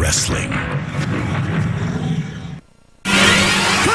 wrestling. Kurt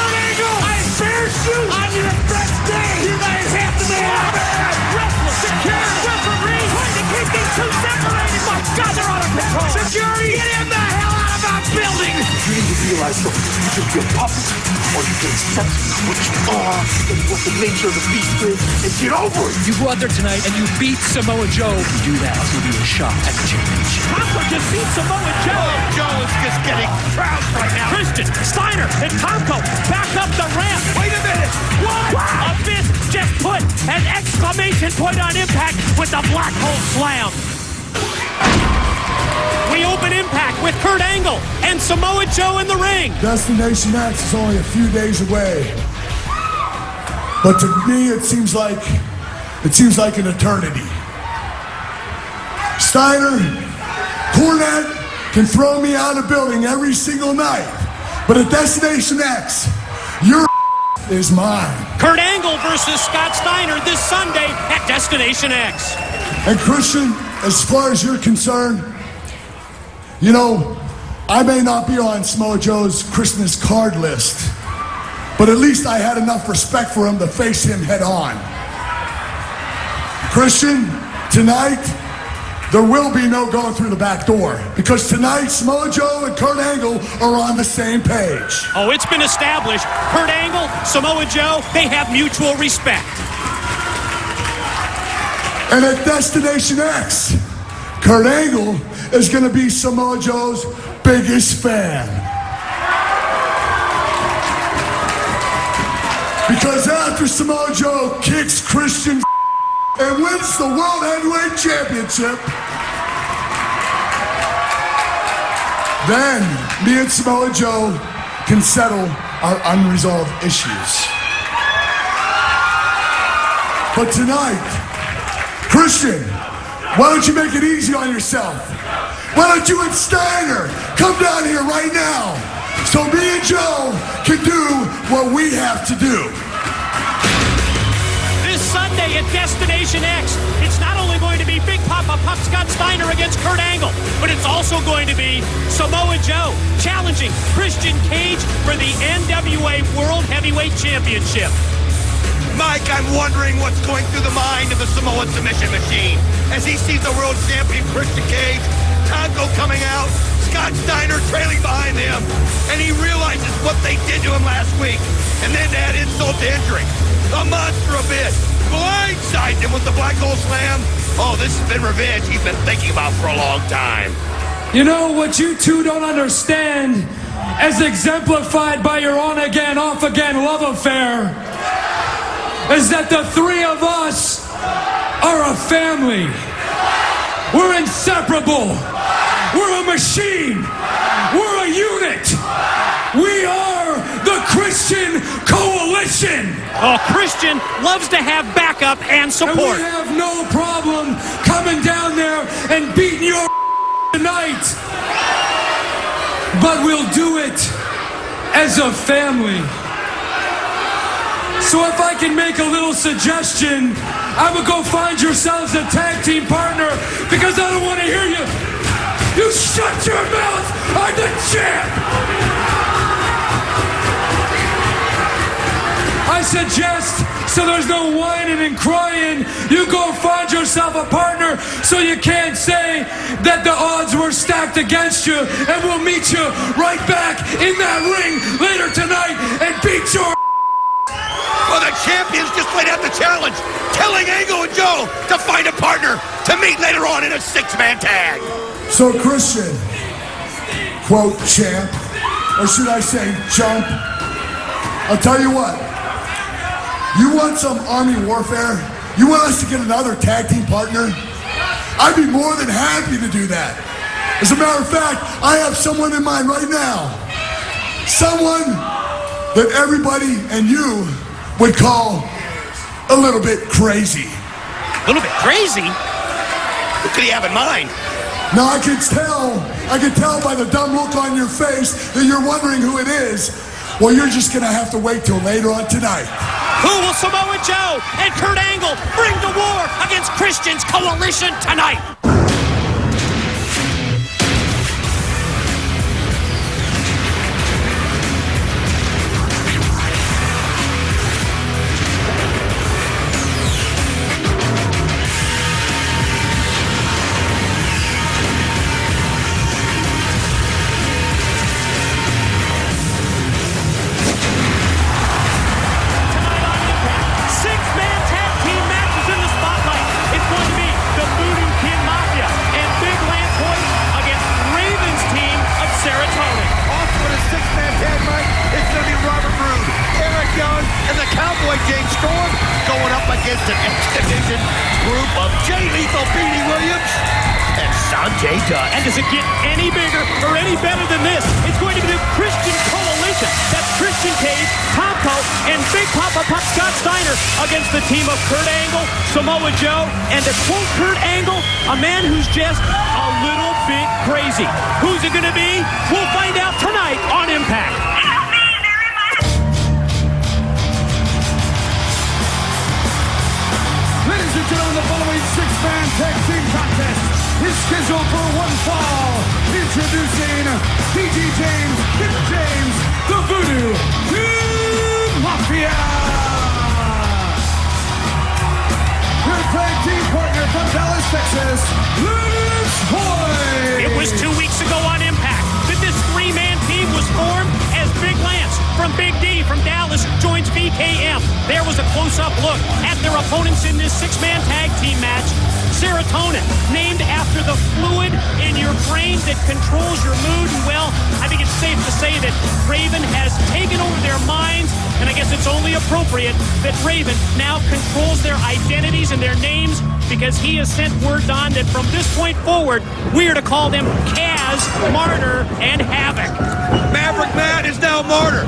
Angle! I parachute on your best day! You guys have to be out there! Wrestler, secure, referee, trying to keep these two separated! My God, they're out of control! Security, get him the hell out of our building! You need to realize, look, you can be a puppet, or you can accept what you are and what the nature of the beast is, and get over it. You go out there tonight and you beat Samoa Joe. You do that, it's going to be a shot at the championship. Tomko just beat Samoa Joe! Joe is just getting trounced right now. Christian, Steiner, and Tomko back up the ramp! Wait a minute! What? A fist just put an exclamation point on Impact with the Black Hole Slam! We open Impact with Kurt Angle and Samoa Joe in the ring. Destination X is only a few days away. But to me, it seems like an eternity. Steiner, Cornette can throw me out of the building every single night. But at Destination X, your is mine. Kurt Angle versus Scott Steiner this Sunday at Destination X. And Christian, as far as you're concerned, you know, I may not be on Samoa Joe's Christmas card list, but at least I had enough respect for him to face him head on. Christian, tonight, there will be no going through the back door, because tonight, Samoa Joe and Kurt Angle are on the same page. Oh, it's been established. Kurt Angle, Samoa Joe, they have mutual respect. And at Destination X, Kurt Angle is going to be Samoa Joe's biggest fan. Because after Samoa Joe kicks Christian and wins the World Heavyweight Championship, then me and Samoa Joe can settle our unresolved issues. But tonight, Christian, why don't you make it easy on yourself? Why don't you and Steiner come down here right now so me and Joe can do what we have to do? This Sunday at Destination X, it's not only going to be Big Papa Puck Scott Steiner against Kurt Angle, but it's also going to be Samoa Joe challenging Christian Cage for the NWA World Heavyweight Championship. Mike, I'm wondering what's going through the mind of the Samoan submission machine as he sees the world champion Christian Cage, Tomko coming out, Scott Steiner trailing behind him, and he realizes what they did to him last week. And then to add insult to injury, the monster abyss blindsides him with the Black Hole Slam. Oh, this has been revenge he's been thinking about for a long time. You know what you two don't understand, as exemplified by your on-again, off-again love affair, is that the three of us are a family. We're inseparable. We're a machine. We're a unit. We are the Christian Coalition. Oh, Christian loves to have backup and support. And we have no problem coming down there and beating your tonight. But we'll do it as a family. So if I can make a little suggestion, I would go find yourselves a tag team partner, because I don't want to hear you. You shut your mouth! I'm the champ! I suggest, so there's no whining and crying, you go find yourself a partner so you can't say that the odds were stacked against you, and we'll meet you right back in that ring later tonight and beat your Well, the champions just laid out the challenge, telling Angle and Joe to find a partner to meet later on in a six-man tag. So Christian, quote, champ, or should I say jump, I'll tell you what, you want some army warfare? You want us to get another tag team partner? I'd be more than happy to do that. As a matter of fact, I have someone in mind right now. Someone that everybody and you would call a little bit crazy. A little bit crazy? What could he have in mind? Now I can tell by the dumb look on your face that you're wondering who it is. Well, you're just gonna have to wait till later on tonight. Who will Samoa Joe and Kurt Angle bring to war against Christian's Coalition tonight? And does it get any bigger or any better than this? It's going to be the Christian Coalition. That's Christian Cage, Tomko, and Big Papa Pup Scott Steiner against the team of Kurt Angle, Samoa Joe, and to quote Kurt Angle, a man who's just a little bit crazy. Who's it going to be? We'll find out tonight on Impact. Ladies and gentlemen, the following six-man tag team contest is scheduled for one fall. Introducing PG James, Kip James, the Voodoo Kid Mafia. Your tag team partner from Dallas, Texas, Lance Hoy. It was 2 weeks ago on Impact that this three-man team was formed as Big Lance from Big D from Dallas joins BKM. There was a close-up look at their opponents in this six-man tag team match. Serotonin, named after the fluid in your brain that controls your mood. And well, I think it's safe to say that Raven has taken over their minds, and I guess it's only appropriate that Raven now controls their identities and their names, because he has sent word on that from this point forward, we are to call them Kaz, Martyr, and Havoc. Maverick Matt is now Martyr.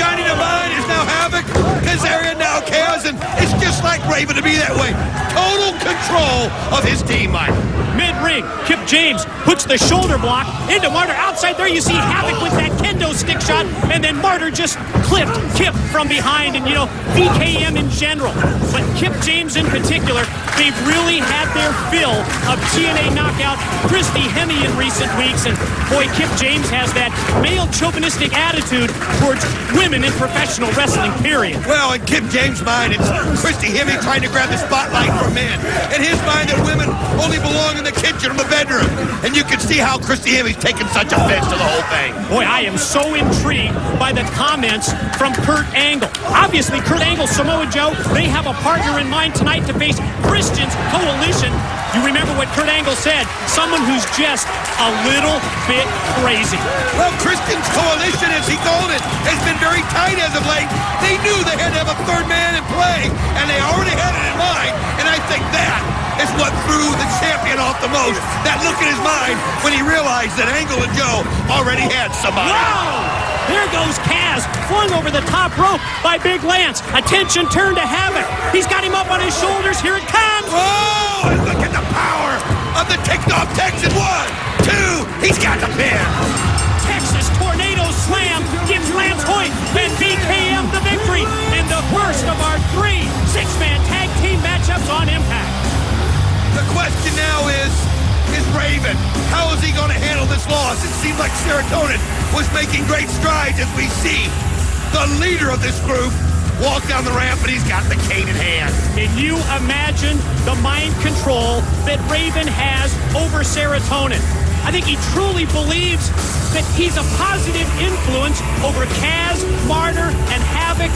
Johnny Devine is now Havoc. Kazarian now Kaz, and it's just like Raven to be that way. Total control of his team, Mike. Mid-ring, Kip James puts the shoulder block into Martyr. Outside there, you see Havoc with that kendo stick shot, and then Martyr just clipped Kip from behind, and, you know, BKM in general. But Kip James in particular, they've really had their fill of TNA knockout Christy Hemme in recent weeks, and boy, Kip James has that male chauvinistic attitude towards women in professional wrestling, period. Well, in Kip James' mind, it's Christy Hemme trying to grab the spotlight for men. In his mind, that women only belong in the kitchen or the bedroom. And you can see how Christy Hemme's taking such offense to the whole thing. Boy, I am so intrigued by the comments from Kurt Angle. Obviously, Kurt Angle, Samoa Joe, they have a partner in mind tonight to face Christian's Coalition. You remember what Kurt Angle said, someone who's just a little bit crazy. Well, Christian's Coalition, as he called it, has been very tight as of late. They knew they had to have a third man in play, and they already had it in mind, and I think that is what threw the champion off the most. That look in his mind when he realized that Angle and Joe already had somebody. Wow! There goes Kaz, flung over the top rope by Big Lance. Attention turned to Havoc. He's got him up on his shoulders. Here it comes. Whoa! And look at the power of the ticked-off Texan. 1, 2, he's got the pin. Texas Tornado Slam gives Lance Hoyt and BKM the victory in the first of our 3 six-man tag team matchups on Impact. The question now is Raven, how is he going to handle this loss? It seemed like Serotonin was making great strides as we see the leader of this group walk down the ramp, and he's got the cane in hand. Can you imagine the mind control that Raven has over Serotonin? I think he truly believes that he's a positive influence over Kaz, Martyr, and Havoc.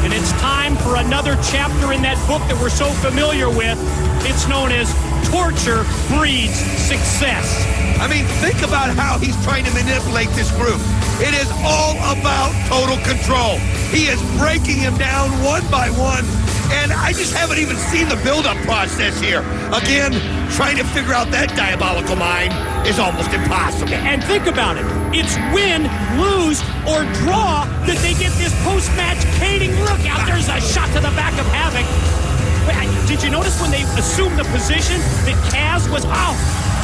And it's time for another chapter in that book that we're so familiar with. It's known as Torture Breeds Success. I mean, think about how he's trying to manipulate this group. It is all about total control. He is breaking him down one by one, and I just haven't even seen the build-up process here. Again, trying to figure out that diabolical mind is almost impossible. And think about it. It's win, lose, or draw that they get this post-match caning. Look out, there's a shot to the back of Havoc. Did you notice when they assumed the position that Kaz was out?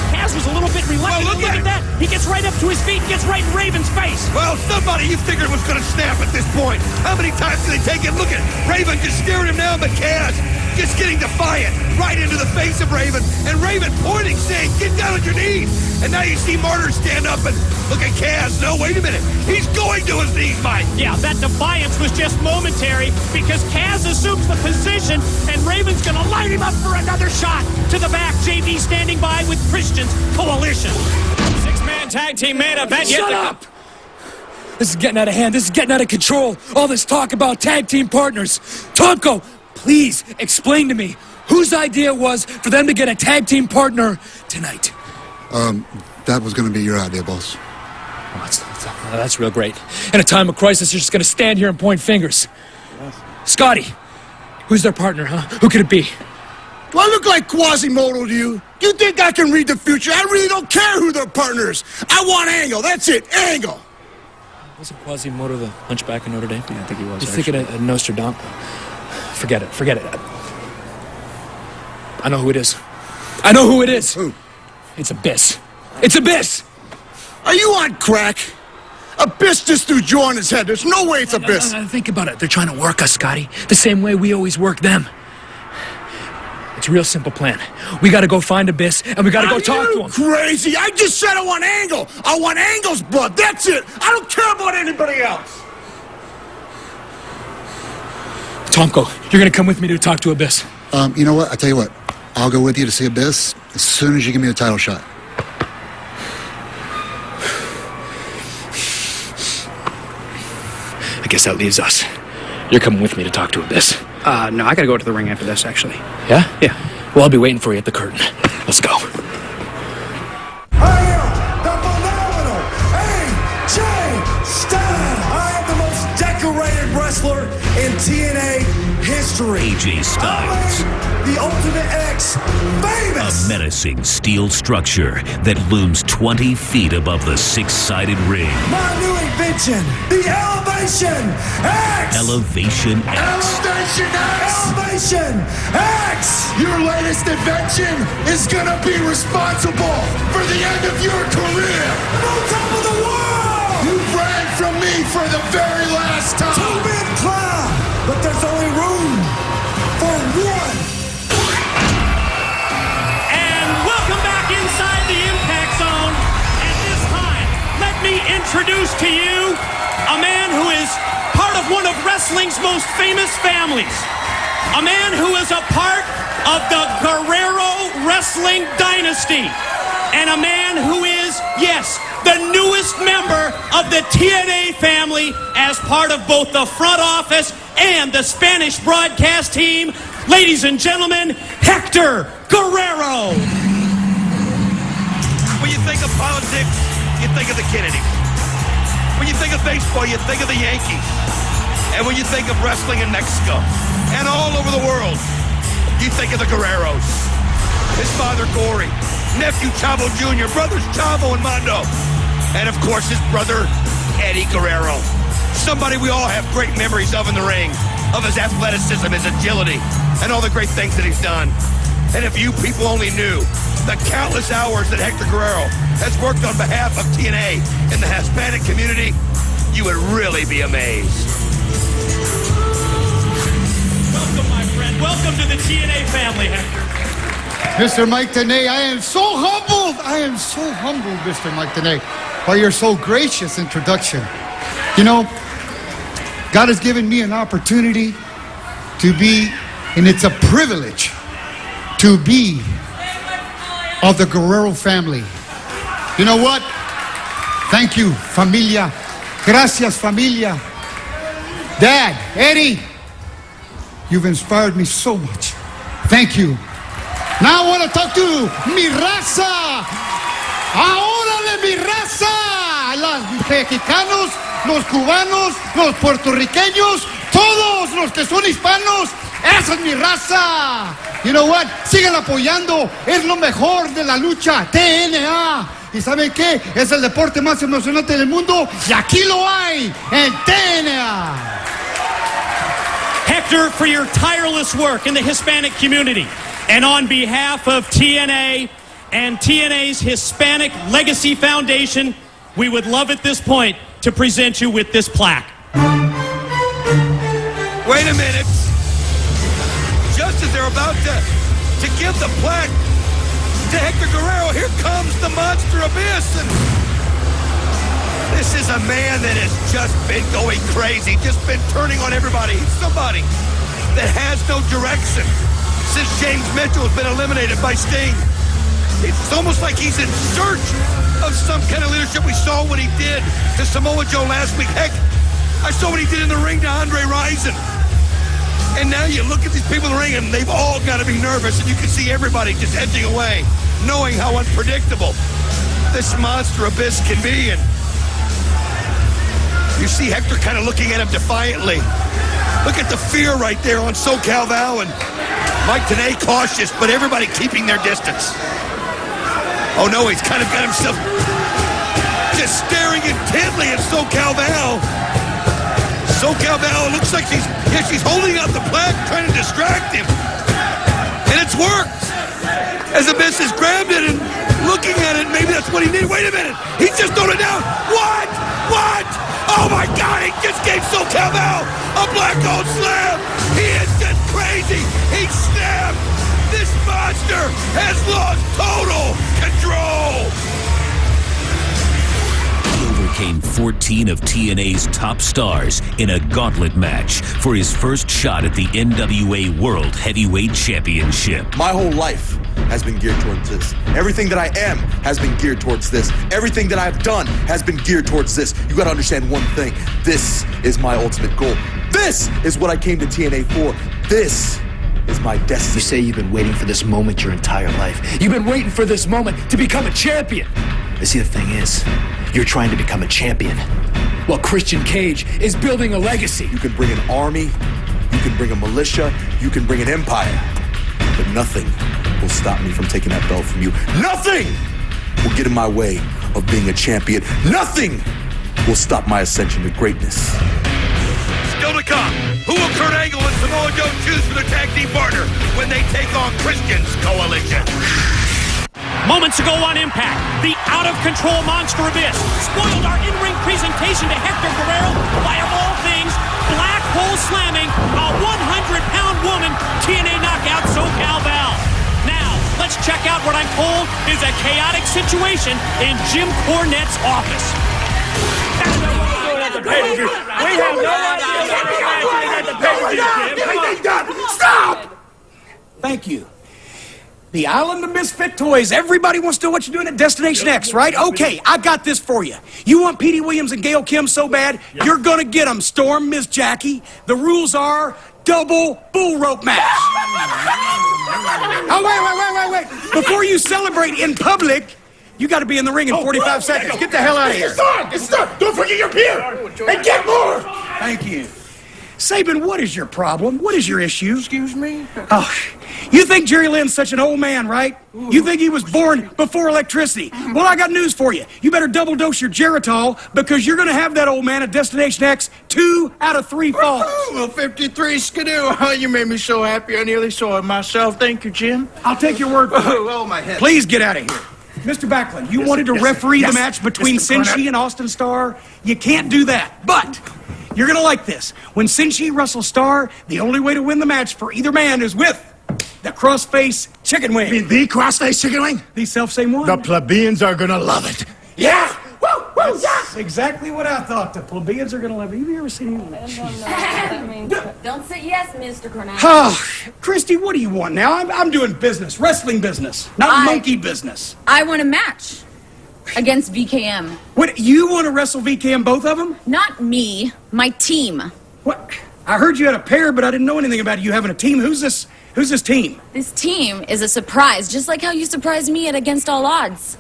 Kaz was a little bit reluctant. Well, look at that. He gets right up to his feet and gets right in Raven's face. Well, somebody you figured was going to snap at this point. How many times did they take it? Look at Raven just staring him down, but Kaz just getting defiant right into the face of Raven. And Raven pointing, saying, get down on your knees. And now you see Martyr stand up and look at Kaz. No, wait a minute. He's going to his knees, Mike. Yeah, that defiance was just momentary because Kaz assumes the position and Raven's going to light him up for another shot. To the back, JD standing by with Christian's Coalition. Six-man tag team main event. Shut up! This is getting out of hand. This is getting out of control. All this talk about tag team partners. Tomko, please explain to me whose idea was for them to get a tag team partner tonight. That was going to be your idea, boss. Oh, that's real great. In a time of crisis, you're just going to stand here and point fingers. Scotty, who's their partner, huh? Who could it be? Do I look like Quasimodo to you? Do you think I can read the future? I really don't care who their partner is. I want Angle. That's it. Angle. Wasn't Quasimodo the hunchback in Notre Dame? Yeah, I think he was. You're thinking of Nostradamus. Forget it. I know who it is. Who? It's Abyss. It's Abyss! Are you on crack? Abyss just threw Joe on his head. There's no way it's Abyss. Think about it. They're trying to work us, Scotty. The same way we always work them. It's a real simple plan. We gotta go find Abyss, and we gotta go talk to him. Crazy? I just said I want Angle. I want Angle's blood. That's it. I don't care about anybody else. Tomko, you're gonna come with me to talk to Abyss. You know what? I tell you what. I'll go with you to see Abyss as soon as you give me a title shot. I guess that leaves us. You're coming with me to talk to Abyss. No, I gotta go to the ring after this, actually. Yeah? Yeah. Well, I'll be waiting for you at the curtain. Let's go. I am the phenomenal AJ Styles. I am the most decorated wrestler in TNA history. AJ Styles. I am the Ultimate X, famous. A menacing steel structure that looms 20 feet above the six-sided ring. My new invention, the Elevation X. Elevation X. Elevation X. Elevation X. Your latest invention is gonna be responsible for the end of your career. On top of the world. You ran from me for the very last time. Two-man climb, but there's only room for one. And welcome back inside the Impact Zone. And this time, let me introduce to you a man who is part of one of wrestling's most famous families. A man who is a part of the Guerrero Wrestling Dynasty. And a man who is, yes, the newest member of the TNA family as part of both the front office and the Spanish broadcast team. Ladies and gentlemen, Hector Guerrero. When you think of politics, you think of the Kennedys. When you think of baseball, you think of the Yankees. And when you think of wrestling in Mexico and all over the world, you think of the Guerreros. His father, Gory. Nephew, Chavo Jr., brothers Chavo and Mondo. And of course, his brother, Eddie Guerrero. Somebody we all have great memories of in the ring, of his athleticism, his agility, and all the great things that he's done. And if you people only knew the countless hours that Hector Guerrero has worked on behalf of TNA in the Hispanic community, you would really be amazed. Welcome, my friend. Welcome to the TNA family, Hector. Mr. Mike Tenay, I am so humbled. Mr. Mike Tenay, by your so gracious introduction. You know, God has given me an opportunity to be, and it's a privilege to be of the Guerrero family. You know what? Thank you, familia. Gracias, familia. Dad, Eddie, you've inspired me so much. Thank you. Now I want to talk to mi raza. Ahora de mi raza. Los mexicanos, los cubanos, los puertorriqueños, todos los que son hispanos. Esa es mi raza. You know what? Sigan apoyando. Es lo mejor de la lucha. TNA. ¿Y saben qué? Es el deporte más emocionante del mundo. Y aquí lo hay. En TNA. Hector, for your tireless work in the Hispanic community and on behalf of TNA and TNA's Hispanic Legacy Foundation, we would love at this point to present you with this plaque. Wait a minute. Just as they're about to give the plaque to Hector Guerrero, here comes the Monster Abyss. And this is a man that has just been going crazy, just been turning on everybody. He's somebody that has no direction since James Mitchell has been eliminated by Sting. It's almost like he's in search of some kind of leadership. We saw what he did to Samoa Joe last week. Heck, I saw what he did in the ring to Andre Rison. And now you look at these people in the ring and they've all got to be nervous, and you can see everybody just edging away, knowing how unpredictable this Monster Abyss can be. And you see Hector kind of looking at him defiantly. Look at the fear right there on SoCal Val. And Mike Tenay cautious, but everybody keeping their distance. Oh no, he's kind of got himself just staring intently at SoCal Val. SoCal Val, it looks like she's holding up the plaque, trying to distract him. And it's worked. As Abyss has grabbed it and looking at it, maybe that's what he needed. Wait a minute, he's just thrown it down. What? What? Oh my God, he just gave SoCal Val a black gold slam. He is just crazy. He snapped. This monster has lost total control. He overcame 14 of TNA's top stars in a gauntlet match for his first shot at the NWA World Heavyweight Championship. My whole life has been geared towards this. Everything that I am has been geared towards this. Everything that I've done has been geared towards this. You gotta understand one thing. This is my ultimate goal. This is what I came to TNA for. This is my destiny. You say you've been waiting for this moment your entire life. You've been waiting for this moment to become a champion. You see, the thing is, you're trying to become a champion, while Christian Cage is building a legacy. You can bring an army, you can bring a militia, you can bring an empire, but nothing will stop me from taking that belt from you. Nothing will get in my way of being a champion. Nothing will stop my ascension to greatness. Still to come, who will Kurt Angle and Samoa Joe choose for their tag team partner when they take on Christian's coalition? Moments ago on Impact, the out-of-control Monster Abyss spoiled our in-ring presentation to Hector Guerrero by, of all things, black hole slamming a 100-pound woman TNA knockout SoCal Val. Now, let's check out what I'm told is a chaotic situation in Jim Cornette's office. We have no idea what the pay-per-view. Stop! Thank you. The Island of Misfit Toys. Everybody wants to know what you're doing at Destination X, right? Okay, I got this for you. You want Petey Williams and Gail Kim so bad, you're gonna get them, Storm, Miss Jackie. The rules are double bull rope match. Oh, wait. Before you celebrate in public, you gotta be in the ring in 45 seconds. Get the hell out of here. It's done. Don't forget your beer. And get more. Thank you. Sabin, what is your problem? What is your issue? Excuse me? Oh, you think Jerry Lynn's such an old man, right? You think he was born before electricity? Well, I got news for you. You better double dose your Geritol because you're going to have that old man at Destination X 2 out of 3 falls. Well, 53 skidoo. Oh, you made me so happy. I nearly saw it myself. Thank you, Jim. I'll take your word for it. Oh, my head. Please get out of here. Mr. Backlund, you wanted to referee the match between Senshi and Austin Starr. You can't do that, but you're going to like this. When Senshi wrestles Starr, the only way to win the match for either man is with the crossface chicken wing. You mean the crossface chicken wing? The self-same one. The plebeians are gonna love it. Yeah! Woo, yes! Exactly what I thought. The plebeians are going to love it. Have you ever seen anything? Don't say yes, Mr. Cornette. Oh, Christy, what do you want now? I'm doing business, wrestling business, not monkey business. I want a match against VKM. What, you want to wrestle VKM, both of them? Not me, my team. What? I heard you had a pair, but I didn't know anything about you having a team. Who's this team? This team is a surprise, just like how you surprised me at Against All Odds.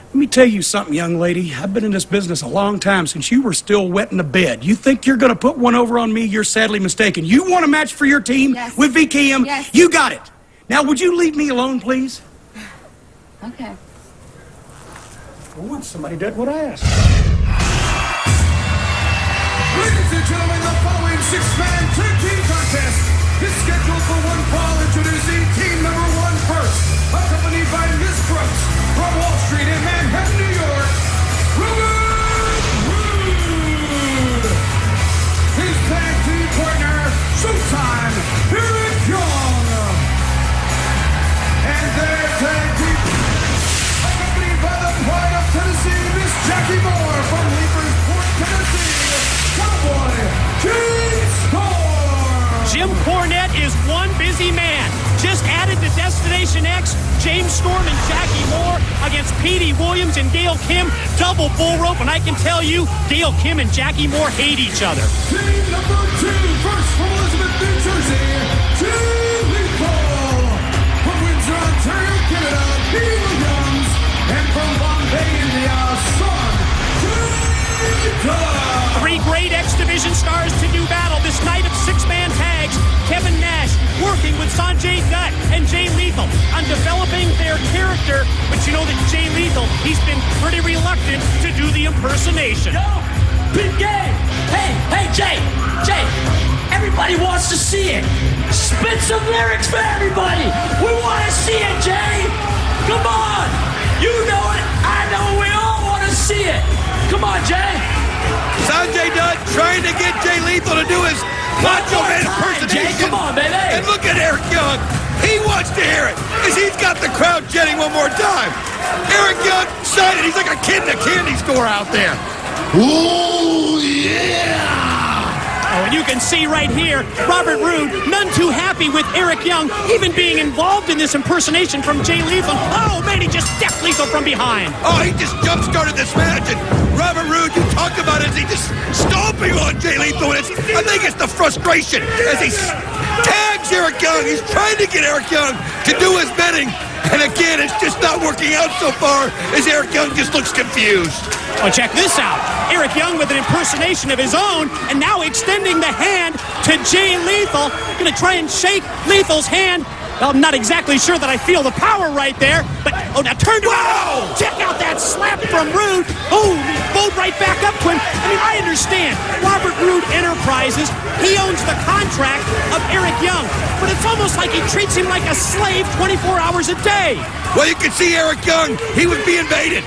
Let me tell you something, young lady. I've been in this business a long time, since you were still wet in the bed. You think you're going to put one over on me? You're sadly mistaken. You want a match for your team with VKM? Yes. You got it. Now, would you leave me alone, please? Okay. For once, somebody did what I asked. Ladies and gentlemen, the following six-man tag team contest is scheduled for one fall. Introducing team number 1 first, accompanied by Miss Brooks from Wall Street in Manhattan, New York, Robert Roode. His tag team partner, Showtime, Eric Young. And their tag team, accompanied by the pride of Tennessee, Miss Jackie Moore from Leapersport, Tennessee, Cowboy King Storm. Jim Cornette is one busy man. Just added to Destination X, James Storm and Jackie Moore against Petey Williams and Gail Kim. Double bull rope, and I can tell you, Gail Kim and Jackie Moore hate each other. Team number 2, first from Elizabeth, New Jersey, Julie Cole. From Windsor, Ontario, Canada, Petey Williams. And from Bombay, India, Son Jada. 3 great X Division stars to do battle this night of 6-man tags. Kevin Nash working with Sanjay he's been pretty reluctant to do the impersonation. Yo, big game. Hey, Jay, everybody wants to see it. Spit some lyrics for everybody. We want to see it, Jay. Come on. You know it. I know it. We all want to see it. Come on, Jay. Sanjay Dutt trying to get Jay Lethal to do his Macho Man impersonation. Jay, come on, baby. And look at Eric Young. He wants to hear it because he's got the crowd jetting one more time. Eric Young excited. He's like a kid in a candy store out there. Ooh, yeah! Oh, and you can see right here, Robert Roode, none too happy with Eric Young even being involved in this impersonation from Jay Lethal. Oh, man, he just death lethal from behind. Oh, he just jump-started this match, and Robert Roode, you talk about it, as he just stomping on Jay Lethal, and I think it's the frustration as he tags Eric Young. He's trying to get Eric Young to do his bidding, and again, it's just not working out so far as Eric Young just looks confused. Oh, check this out. Eric Young with an impersonation of his own, and now extending the hand to Jay Lethal. Gonna try and shake Lethal's hand. Well, I'm not exactly sure that I feel the power right there, but, oh, now turn to Wow! Check out that slap from Roode. Oh, he bowled right back up to him. I mean, I understand. Robert Roode Enterprises, he owns the contract of Eric Young, but it's almost like he treats him like a slave 24 hours a day. Well, you can see Eric Young, he was being baited.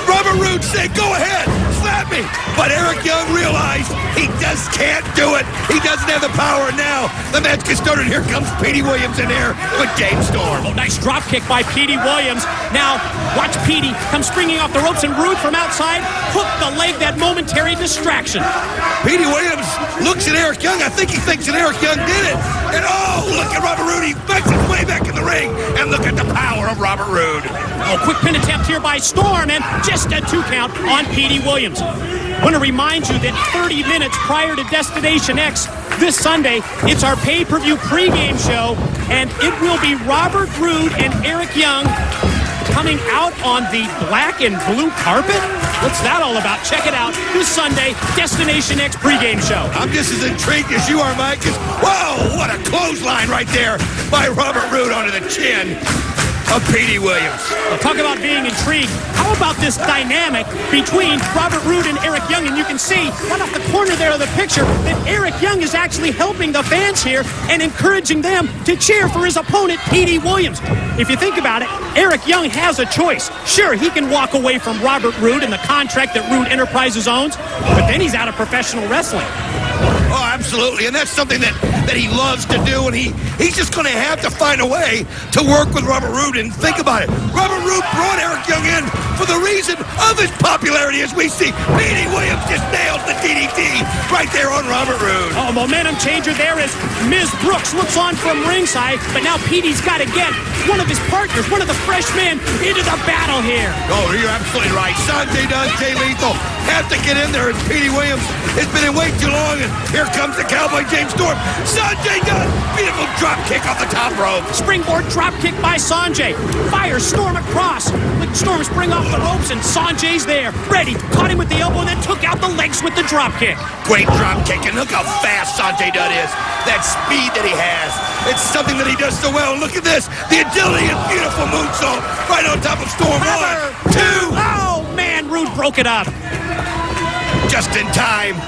Robert Roode said, go ahead, slap me. But Eric Young realized he just can't do it. He doesn't have the power. Now the match gets started. Here comes Petey Williams in there with James Storm. Oh, nice drop kick by Petey Williams. Now, watch Petey come springing off the ropes, and Roode from outside hooked the leg, that momentary distraction. Petey Williams looks at Eric Young. I think he thinks that Eric Young did it. And oh, look at Robert Roode. He makes his way back in the ring. And look at the power of Robert Roode. Oh, quick pin attempt here by Storm, and just a 2 count on Petey Williams. I want to remind you that 30 minutes prior to Destination X this Sunday, it's our pay-per-view pregame show, and it will be Robert Roode and Eric Young coming out on the black and blue carpet. What's that all about? Check it out this Sunday, Destination X pregame show. I'm just as intrigued as you are, Mike. Whoa, what a clothesline right there by Robert Roode onto the chin of Petey Williams. Well, talk about being intrigued. How about this dynamic between Robert Roode and Eric Young? And you can see right off the corner there of the picture that Eric Young is actually helping the fans here and encouraging them to cheer for his opponent, Petey Williams. If you think about it, Eric Young has a choice. Sure, he can walk away from Robert Roode and the contract that Roode Enterprises owns, but then he's out of professional wrestling. Oh, absolutely, and that's something that he loves to do, and he's just going to have to find a way to work with Robert Roode. And think about it, Robert Roode brought Eric Young in for the reason of his popularity, as we see Petey Williams just nails the DDT right there on Robert Roode. Oh, momentum changer there as Ms. Brooks looks on from ringside, but now Petey's got to get one of his partners, one of the fresh men, into the battle here. Oh, you're absolutely right. Sanjay Dutt, Jay Lethal have to get in there, as Petey Williams has been in way too long, and here comes the Cowboy James Storm. Sanjay Dutt, beautiful drop kick off the top rope. Springboard drop kick by Sanjay. Fires Storm across. Let Storm spring off the ropes, and Sanjay's there. Ready. Caught him with the elbow and then took out the legs with the drop kick. Great drop kick, and look how fast Sanjay Dutt is. That speed that he has. It's something that he does so well. Look at this. The agility and beautiful moonsault right on top of Storm. 1, 2. Oh, man, Roode broke it up. Just in time.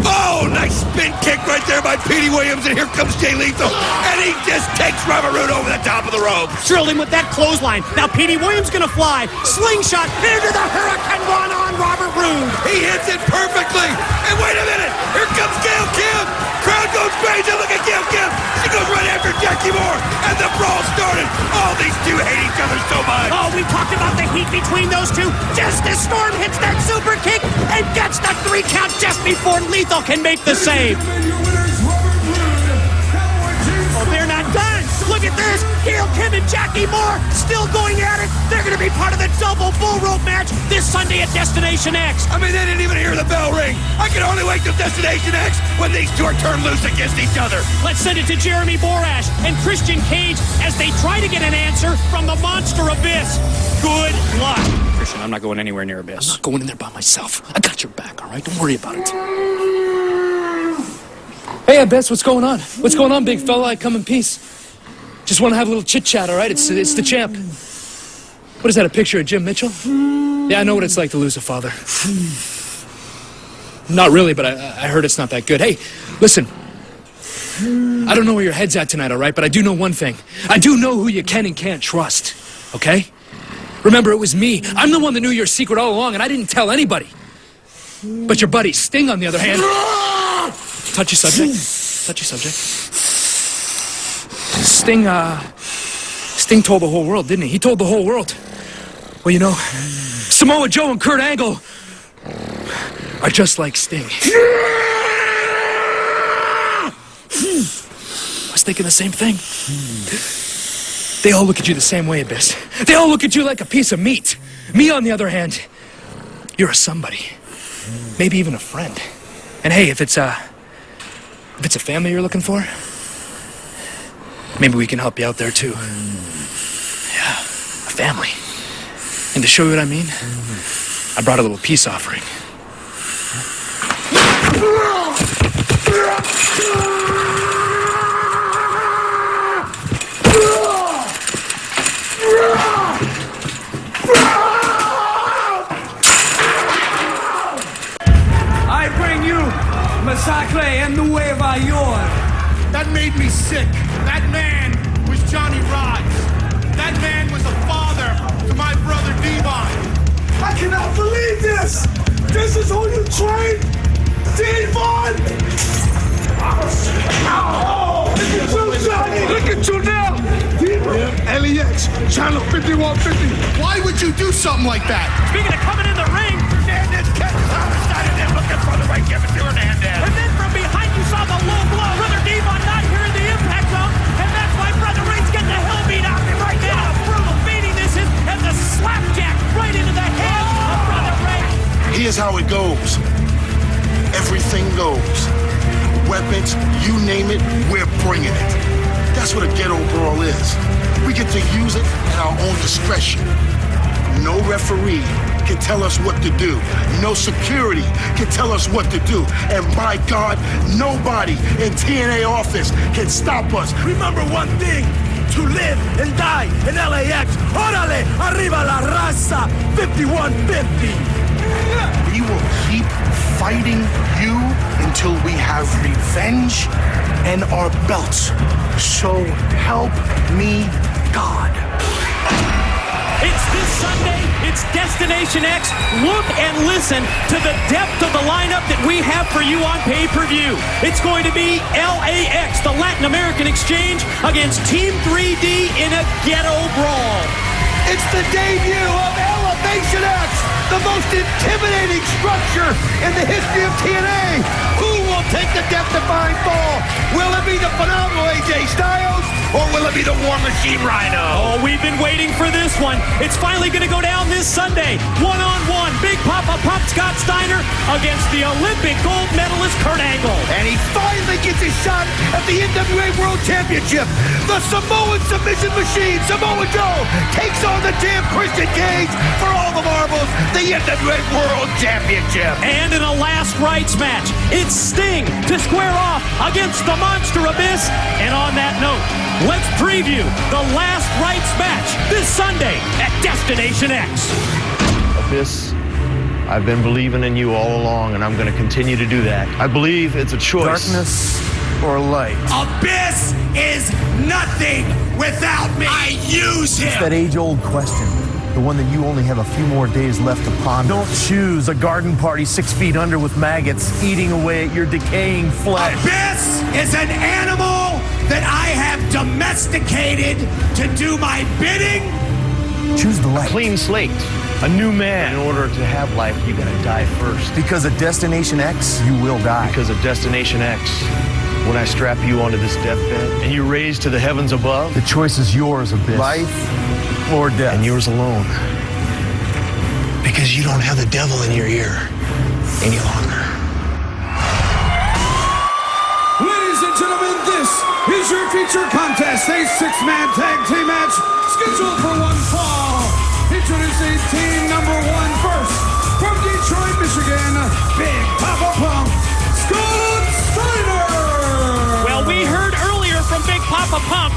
Oh, nice spin kick right there by Petey Williams, and here comes Jay Lethal, and he just takes Robert Roode over the top of the rope. Drilled him with that clothesline. Now Petey Williams gonna fly. Slingshot into the Hurricane Run on Robert Roode. He hits it perfectly. And wait a minute, here comes Gail Kim. Crowd goes crazy. Look at Gail Kim. She goes right after Jackie Moore, and the brawl started. Oh, these two hate each other so much. Oh, we talked about the heat between those two. Just as Storm hits that super kick and gets the 3 count just before Lethal can make the save. Oh, they're not done. Look at this. Gail Kim and Jackie Moore still going at it. They're going to be part of the double bull rope match this Sunday at Destination X. I mean, they didn't even hear the bell ring. I can only wait till Destination X when these two are turned loose against each other. Let's send it to Jeremy Borash and Christian Cage as they try to get an answer from the Monster Abyss. Good luck. Christian, I'm not going anywhere near Abyss. I'm not going in there by myself. I got your back, all right? Don't worry about it. Hey, Abyss, what's going on? What's going on, big fella? I come in peace. Just want to have a little chit-chat, all right? It's the champ. What is that, a picture of Jim Mitchell? Yeah, I know what it's like to lose a father. Not really, but I heard it's not that good. Hey, listen. I don't know where your head's at tonight, all right? But I do know one thing. I do know who you can and can't trust, okay? Remember, it was me. I'm the one that knew your secret all along, and I didn't tell anybody. But your buddy, Sting, on the other hand... Touchy subject. Touchy subject. Sting told the whole world, didn't he? He told the whole world. Well, you know, Samoa Joe and Kurt Angle are just like Sting. I was thinking the same thing. They all look at you the same way, Abyss. They all look at you like a piece of meat. Me, on the other hand, you're a somebody. Maybe even a friend. And hey, if it's a family you're looking for, maybe we can help you out there too. Yeah, a family. And to show you what I mean, I brought a little peace offering. I bring you Massacre and Nueva York. That made me sick. That man was Johnny Rods. That man was a father to my brother Devon. I cannot believe this! This is who you trained? Devon! Oh, look at you, Johnny! Look at you now! LEX, channel 5150. Why would you do something like that? Speaking of coming in the ring, Hernandez catches out of sight of them looking for the right, give it to Hernandez. And then from behind you saw the low blow. Brother Devon not here in the impact zone, and that's why Brother Reigns getting the hell beat out of him right now. How brutal beating this is, and the slapjack right into the head of Brother Reigns. Here's how it goes. Everything goes. Weapons, you name it, we're bringing it. That's what a ghetto brawl is. We get to use it at our own discretion. No referee can tell us what to do. No security can tell us what to do. And by God, nobody in TNA office can stop us. Remember one thing, to live and die in LAX. Órale, arriba la raza, 5150. We will keep fighting you until we have revenge and our belts. So help me God. It's this Sunday, it's Destination X. Look and listen to the depth of the lineup that we have for you on pay-per-view. It's going to be LAX, the Latin American Exchange, against Team 3D in a ghetto brawl. It's the debut of Elevation X, the most intimidating structure in the history of TNA. Who will take the death-defying fall? Will it be the phenomenal AJ Styles, or will it be the War Machine Rhino? Oh, we've been waiting for this one. It's finally going to go down this Sunday. One-on-one, Big Papa Pump Scott Steiner against the Olympic gold medalist Kurt Angle. And he finally gets a shot at the NWA World Championship. The Samoan submission machine, Samoa Joe, takes on the damn Christian Cage for all the marbles, the NWA World Championship. And in a last rights match, it's Sting to square off against the Monster Abyss. And on that note, let's preview the last rights match this Sunday at Destination X. Abyss, I've been believing in you all along, and I'm going to continue to do that. I believe it's a choice. Darkness or light? Abyss is nothing without me. I use him. It's that age-old question, the one that you only have a few more days left to ponder. Don't choose a garden party 6 feet under with maggots eating away at your decaying flesh. Abyss is an animal that I have domesticated to do my bidding. Choose the light. Clean slate, a new man. In order to have life, you got to die first. Because at Destination X, you will die. Because of Destination X, when I strap you onto this deathbed and you raise to the heavens above, the choice is yours, Abyss. Life or death. And yours alone. Because you don't have the devil in your ear any longer. Ladies and gentlemen, this is your feature contest, a six-man tag team match scheduled for one fall. Introducing team number one first, from Detroit, Michigan, Big Papa Pump, Scott Steiner. Well, we heard earlier from Big Papa Pump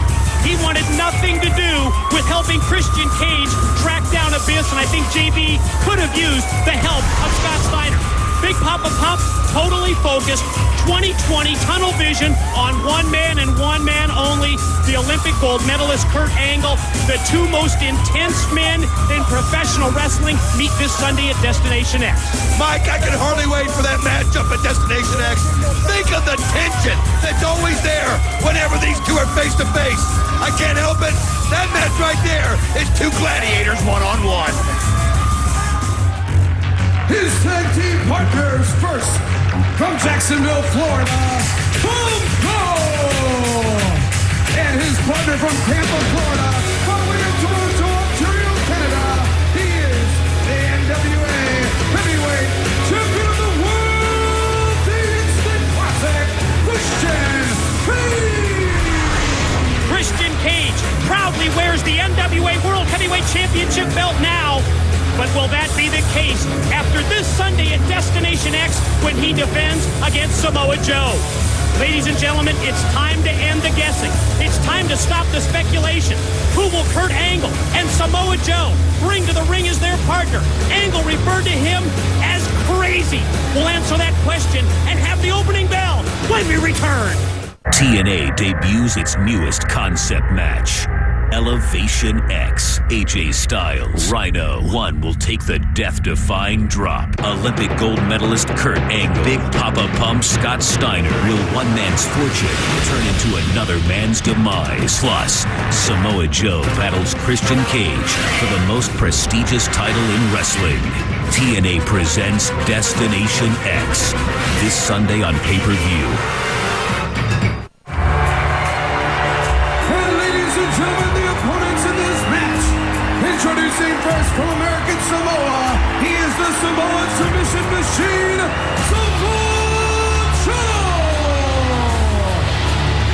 He wanted nothing to do with helping Christian Cage track down Abyss, and I think JB could have used the help of Scott Steiner. Big Papa Pump, totally focused, 2020 tunnel vision on one man and one man only, the Olympic gold medalist Kurt Angle. The two most intense men in professional wrestling meet this Sunday at Destination X. Mike, I can hardly wait for that matchup at Destination X. Think of the tension that's always there whenever these two are face to face. I can't help it. That match right there is two gladiators one-on-one. His tag team partners first, from Jacksonville, Florida, Boom Boom! And his partner from Tampa, Florida, from Toronto, Ontario, Canada, he is the NWA Heavyweight Champion of the World, the Instant Classic, Christian Cage! Christian Cage proudly wears the NWA World Heavyweight Championship belt now. But will that be the case after this Sunday at Destination X when he defends against Samoa Joe? Ladies and gentlemen, it's time to end the guessing. It's time to stop the speculation. Who will Kurt Angle and Samoa Joe bring to the ring as their partner? Angle referred to him as crazy. We'll answer that question and have the opening bell when we return. TNA debuts its newest concept match. Elevation X. AJ Styles, Rhino. One will take the death-defying drop. Olympic gold medalist Kurt Angle. Big Papa Pump Scott Steiner. Will one man's fortune turn into another man's demise? Plus, Samoa Joe battles Christian Cage for the most prestigious title in wrestling. TNA presents Destination X. This Sunday on pay-per-view. Introducing first from American Samoa, he is the Samoan submission machine, Samoa Joe!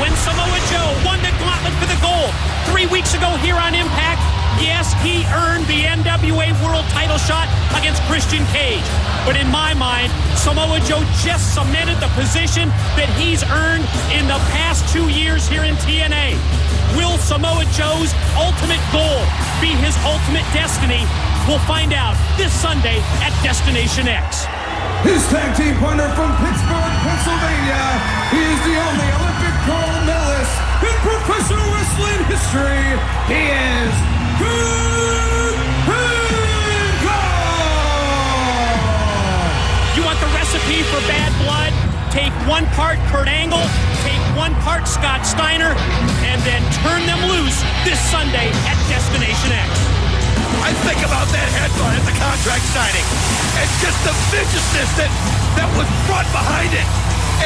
When Samoa Joe won the gauntlet for the gold 3 weeks ago here on Impact, yes, he earned the NWA World title shot against Christian Cage. But in my mind, Samoa Joe just cemented the position that he's earned in the past 2 years here in TNA. Will Samoa Joe's ultimate goal be his ultimate destiny? We'll find out this Sunday at Destination X. His tag team partner from Pittsburgh, Pennsylvania, he is the only Olympic gold medalist in professional wrestling history. He is Kurt Angle! You want the recipe for bad blood? Take 1 part Kurt Angle, take 1 part Scott Steiner, and then turn them loose this Sunday at Destination X. I think about that headbutt at the contract signing and just the viciousness that was brought behind it.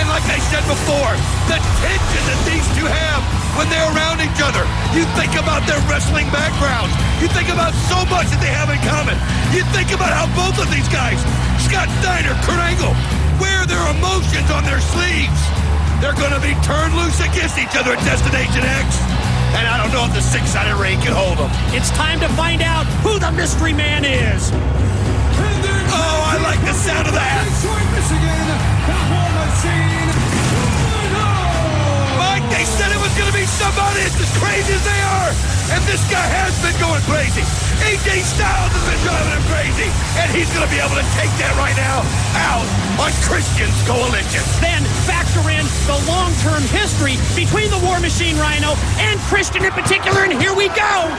And like I said before, the tension that these two have when they're around each other. You think about their wrestling backgrounds. You think about so much that they have in common. You think about how both of these guys, Scott Steiner, Kurt Angle, wear their emotions on their sleeves. They're going to be turned loose against each other at Destination X. And I don't know if the 6-sided ring can hold them. It's time to find out who the mystery man is. Oh, I like the sound of that. Detroit, Michigan, the War Machine, Mike, they said it was going to be somebody as crazy as they are. And this guy has been going crazy. AJ Styles has been driving him crazy. And he's going to be able to take that right now out on Christian's coalition. Then factor in the long-term history between the War Machine Rhino and Christian in particular, and here we go.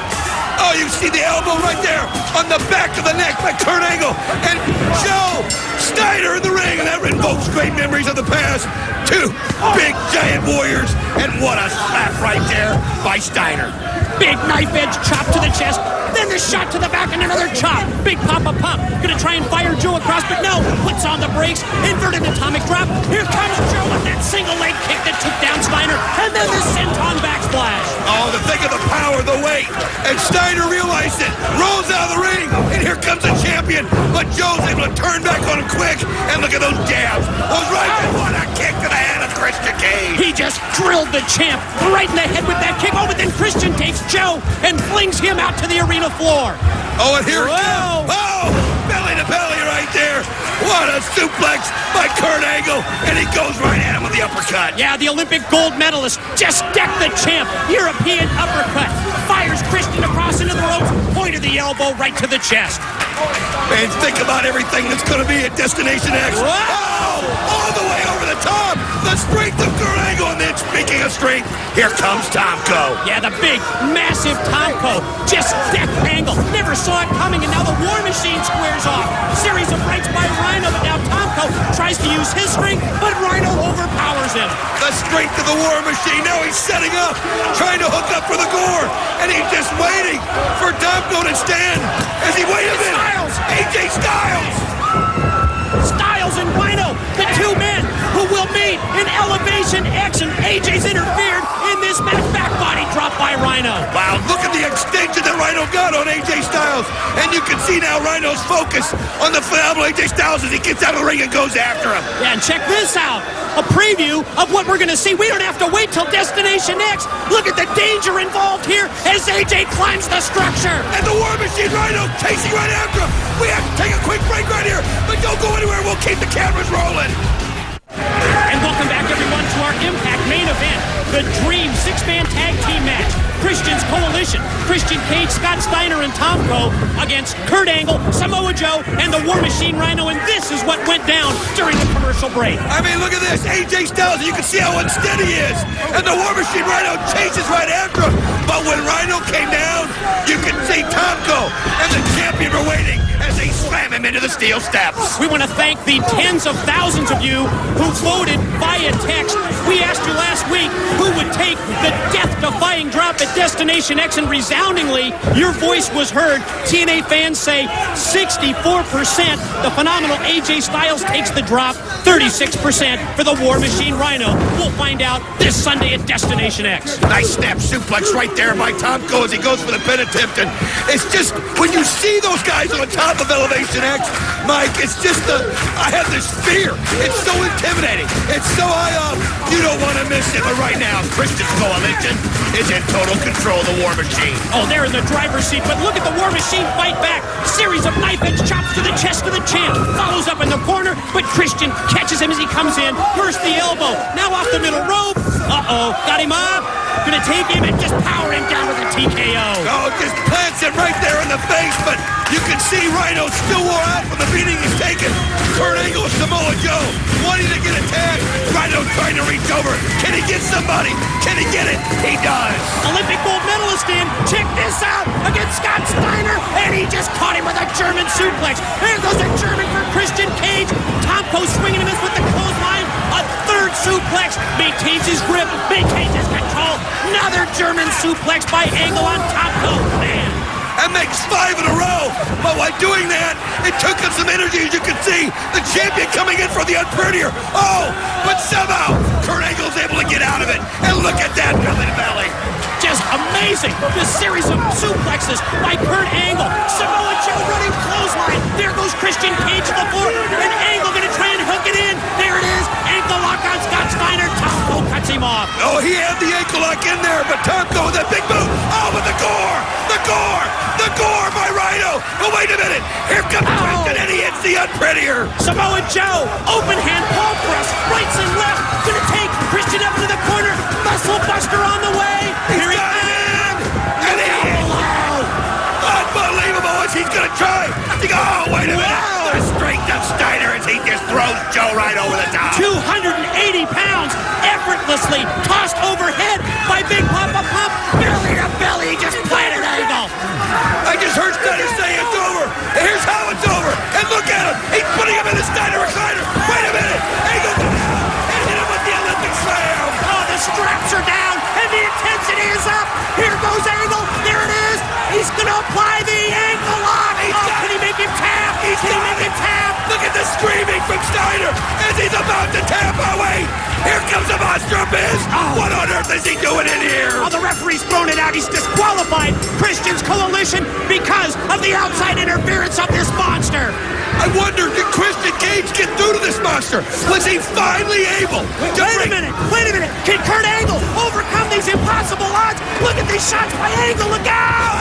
Oh, you see the elbow right there on the back of the neck by Kurt Angle. And Joe Steiner in the ring. And that invokes great memories of the past. Two big giant warriors. And what a slap right there by Steiner. Big knife edge chop to the chest. Then the shot to the back and another chop. Big Papa Pump. Gonna try and fire Joe across, but no. Puts on the brakes. Inverted atomic drop. Here comes Joe with that single leg kick that took down Steiner. And then the senton backsplash. Oh, think of the power, the weight. And Steiner realized it. Rolls out of the ring. And here comes the champion. But Joe's able to turn back on him quick. And look at those jabs. Those right. What a kick to the head of Christian Cage. He just drilled the champ right in the head with that kick. Oh, but then Christian takes Joe and flings him out to the arena floor. Oh, and here it comes. Oh, belly to belly right there. What a suplex by Kurt Angle, and he goes right at him with the uppercut. Yeah, the Olympic gold medalist just decked the champ. European uppercut. Fires Christian across into the ropes. Point of the elbow right to the chest. Man, think about everything that's going to be at Destination X. Whoa! Oh, all the way over the top. The strength of Kurt Angle. And then speaking of strength, here comes Tomko. Yeah, the big, massive Tomko just decked Angle. Never saw it coming, and now the War Machine squares off. Series of rights by Rhino, but now Tomko tries to use his strength, but Rhino overpowers him. The strength of the War Machine. Now he's setting up, trying to hook up for the gore. And he's just waiting for Tomko to stand. As he wait a minute. Styles. AJ Styles. Styles and Rhino, the two men who will meet in Elevation X, and AJ's interfered in this match. Back body drop by Rhino. Wow, look at the extension that Rhino got on AJ Styles. And you can see now Rhino's focus on the phenomenal AJ Styles as he gets out of the ring and goes after him. Yeah, and check this out. A preview of what we're going to see. We don't have to wait till Destination X. Look at the danger involved here as AJ climbs the structure. And the War Machine Rhino chasing right after him. We have to take a quick break right here, but don't go anywhere. We'll keep the cameras rolling. And welcome back, everyone, to our Impact main event, the Dream six-man tag team match. Christian's Coalition, Christian Cage, Scott Steiner, and Tomko against Kurt Angle, Samoa Joe, and the War Machine Rhino, and this is what went down during the commercial break. I mean, look at this. AJ Styles, you can see how unsteady he is. And the War Machine Rhino chases right after him. But when Rhino came down, you can see Tomko and the champion were waiting as they slam him into the steel steps. We want to thank the tens of thousands of you who voted via text. We asked you last week who would take the death-defying drop at Destination X, and resoundingly, your voice was heard. TNA fans say 64%. The phenomenal AJ Styles takes the drop. 36% for the War Machine Rhino. We'll find out this Sunday at Destination X. Nice snap suplex right there by Tomko as he goes for the pin attempt. And it's just, when you see those guys on top of Elevation X, Mike, it's just I have this fear. It's so intimidating. It's so high up. You don't want to miss it. But right now, Christian's Coalition is in total control of the War Machine. Oh, they're in the driver's seat, but look at the War Machine fight back. Series of knife-edge chops to the chest of the champ. Follows up in the corner, but Christian catches him as he comes in. First the elbow, now off the middle rope. Uh-oh, got him up. Gonna take him and just power him down with a TKO. Oh, just plants him right there in the face, but you can see Rhino still wore out from the beating he's taken. Kurt Angle, Samoa Joe, wanting to get a tag. Rhino trying to reach over. Can he get somebody? Can he get it? He does. Olympic gold medalist in. Check this out against Scott Steiner, and he just caught him with a German suplex. There goes a German for Christian Cage. Tomko swinging him with the clothesline. A third suplex. Maintains his grip, maintains his control. Another German suplex by Angle on Tomko. Man. And makes 5 in a row. But while doing that, it took him some energy, as you can see. The champion coming in for the unprettier. Oh, but somehow Kurt Angle's able to get out of it. And look at that belly to belly. Just amazing. This series of suplexes by Kurt Angle. Samoa Joe running clothesline. There goes Christian Cage to the floor. And Angle going to try and hook it in. There it is. Ankle lock on Scott Steiner. Tomko cuts him off. Oh, he had the ankle lock in there, but Tomko with that big boot. Oh, with the gore. The gore. The gore by Rhino. But wait a minute. Here comes Christian, and he hits the unprettier. Samoa Joe. Open hand ball thrust. Rights and left. Going to take Christian up into the corner. Muscle buster on the way. Here he comes. And he hits. Unbelievable as he's going to try. Oh, wait a minute. The strength of Steiner as he just throws Joe right over the top. 280 pounds effortlessly tossed overhead by Big Papa Pump. Belly to belly, just planted Angle. I just heard Steiner say it's over. And here's how it's over. And look at him. He's putting him in the Steiner recliner. Wait a minute. Angle and hit him with the Olympic slam. Oh, the straps are down and the intensity is up. Here goes Angle. There it is. He's going to apply the ankle lock. Can he make him tap? Can he make him tap? Look at the screaming from Steiner as he's about to tap. Oh, wait. Here comes the Monster Biz. What on earth is he doing in here? Oh, the referee's thrown it out. He's disqualified Christian's Coalition because of the outside interference of this monster. I wonder, did Christian Cage get through to this monster? Was he finally able to Wait a minute. Can Kurt Angle overcome these impossible odds? Look at these shots by Angle. Look out!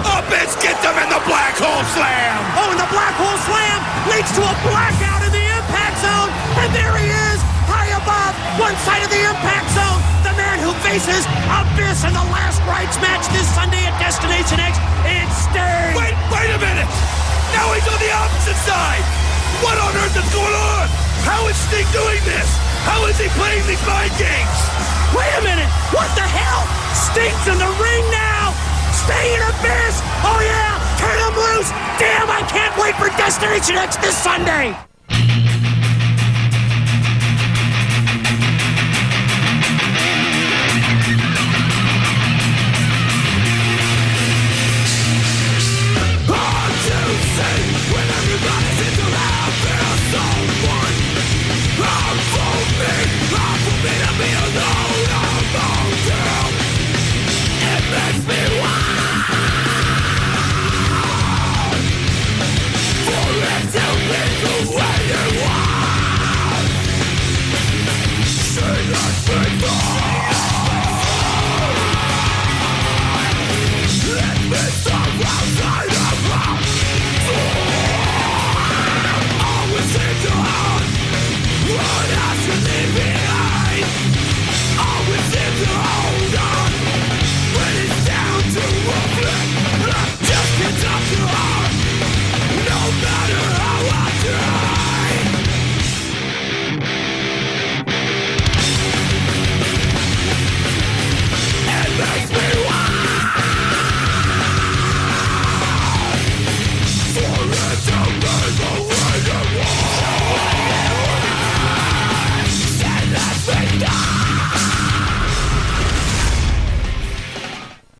Oh, Biz gets him in the black hole slam. Oh, and the black hole slam leads to a faces Abyss in the last rights match this Sunday at Destination X. It's Sting. Wait a minute! Now he's on the opposite side! What on earth is going on? How is Sting doing this? How is he playing these mind games? Wait a minute! What the hell? Sting's in the ring now! Stay in Abyss! Oh yeah! Turn him loose! Damn, I can't wait for Destination X this Sunday!